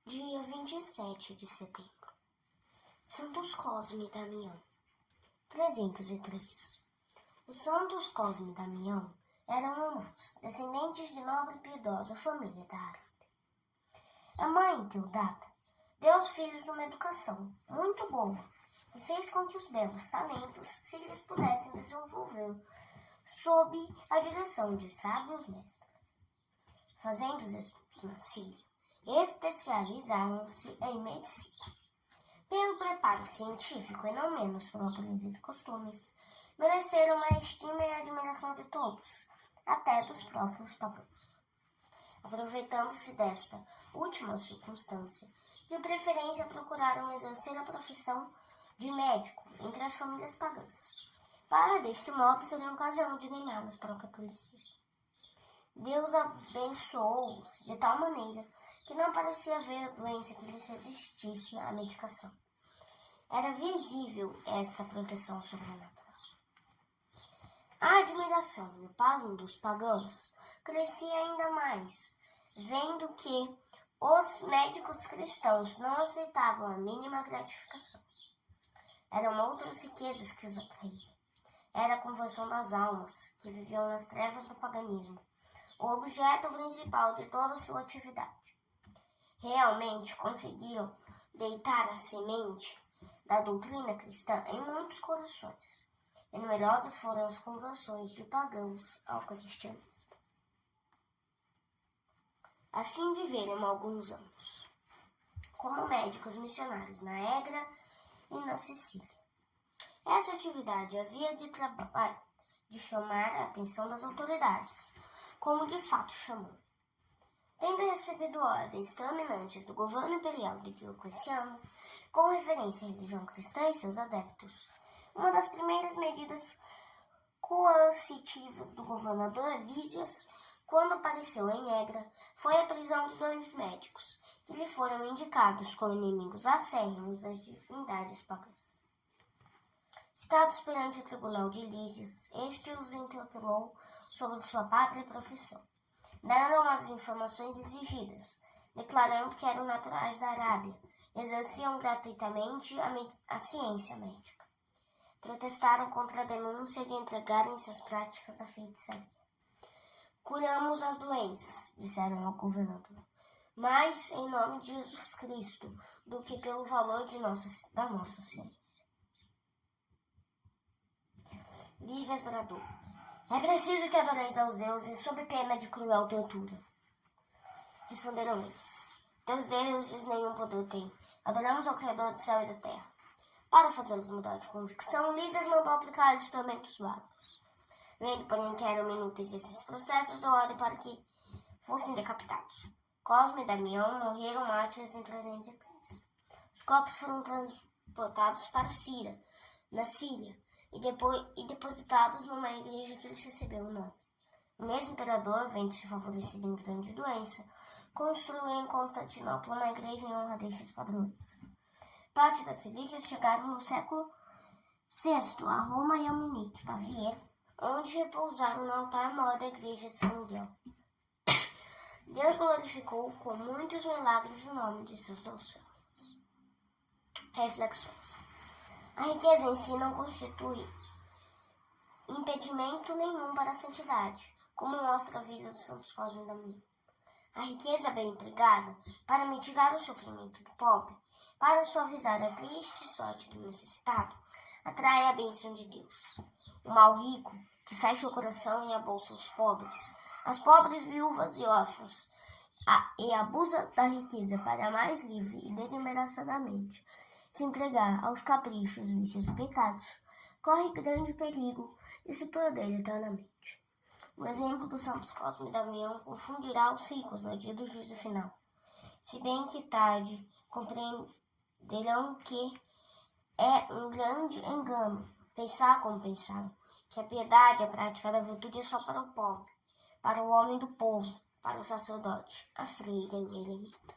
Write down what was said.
Dia 27 de setembro. Santos Cosme e Damião. 303. Os santos Cosme e Damião eram irmãos, descendentes de nobre e piedosa família da Arábia. A mãe, Teodata, deu aos filhos uma educação muito boa e fez com que os belos talentos se lhes pudessem desenvolver sob a direção de sábios mestres. Fazendo os estudos na Síria, especializaram-se em medicina. Pelo preparo científico e não menos pela pureza de costumes, mereceram a estima e a admiração de todos, até dos próprios pagãos. Aproveitando-se desta última circunstância, de preferência procuraram exercer a profissão de médico entre as famílias pagãs, para deste modo terem ocasião de ganhá-las para o catolicismo. Deus abençoou-os de tal maneira que não parecia haver doença que lhes resistisse à medicação. Era visível essa proteção sobrenatural. A admiração e o pasmo dos pagãos crescia ainda mais, vendo que os médicos cristãos não aceitavam a mínima gratificação. Eram outras riquezas que os atraíam. Era a conversão das almas, que viviam nas trevas do paganismo, o objeto principal de toda sua atividade. Realmente conseguiram deitar a semente da doutrina cristã em muitos corações, e numerosas foram as conversões de pagãos ao cristianismo. Assim viveram alguns anos, como médicos missionários na Égra e na Sicília. Essa atividade havia de chamar a atenção das autoridades, como de fato chamou. Tendo recebido ordens terminantes do governo imperial de Diocleciano, com referência à religião cristã e seus adeptos, uma das primeiras medidas coercitivas do governador Lísias, quando apareceu em Égra, foi a prisão dos dois médicos, que lhe foram indicados como inimigos acérrimos das divindades pagãs. Citados perante o tribunal de Lísias, este os interpelou sobre sua pátria e profissão. Deram as informações exigidas, declarando que eram naturais da Arábia, exerciam gratuitamente a ciência médica. Protestaram contra a denúncia de entregarem-se às práticas da feitiçaria. Curamos as doenças, disseram ao governador, mais em nome de Jesus Cristo do que pelo valor da nossa ciência. Lísias bradou: é preciso que adoreis aos deuses sob pena de cruel tortura. Responderam eles: teus deuses nenhum poder têm. Adoramos ao Criador do céu e da terra. Para fazê-los mudar de convicção, Lísias mandou aplicar-lhes tormentos bárbaros. Vendo, porém, que eram inúteis esses processos, deu ordem para que fossem decapitados. Cosme e Damião morreram mártires em 303. Os corpos foram transportados para Cira, na Síria, e depositados numa igreja que lhes recebeu o nome. O mesmo imperador, vendo-se favorecido em grande doença, construiu em Constantinopla uma igreja em honra destes padroeiros. Parte das relíquias chegaram no século VI a Roma e a Munique, Baviera, onde repousaram no altar maior da igreja de São Miguel. Deus glorificou com muitos milagres o nome de seus dois servos. Reflexões. A riqueza em si não constitui impedimento nenhum para a santidade, como mostra a vida dos santos Cosme e Damião. A riqueza bem empregada, para mitigar o sofrimento do pobre, para suavizar a triste sorte do necessitado, atrai a bênção de Deus. O mal rico, que fecha o coração e a bolsa aos pobres, as pobres viúvas e órfãos, e abusa da riqueza para mais livre e desembaraçadamente se entregar aos caprichos, vícios e pecados, corre grande perigo de se perder eternamente. O exemplo dos santos Cosme e Damião confundirá os ricos no dia do juízo final, se bem que tarde compreenderão que é um grande engano pensar como pensaram, que a piedade, a prática da virtude é só para o pobre, para o homem do povo, para o sacerdote, a freira e o eremita.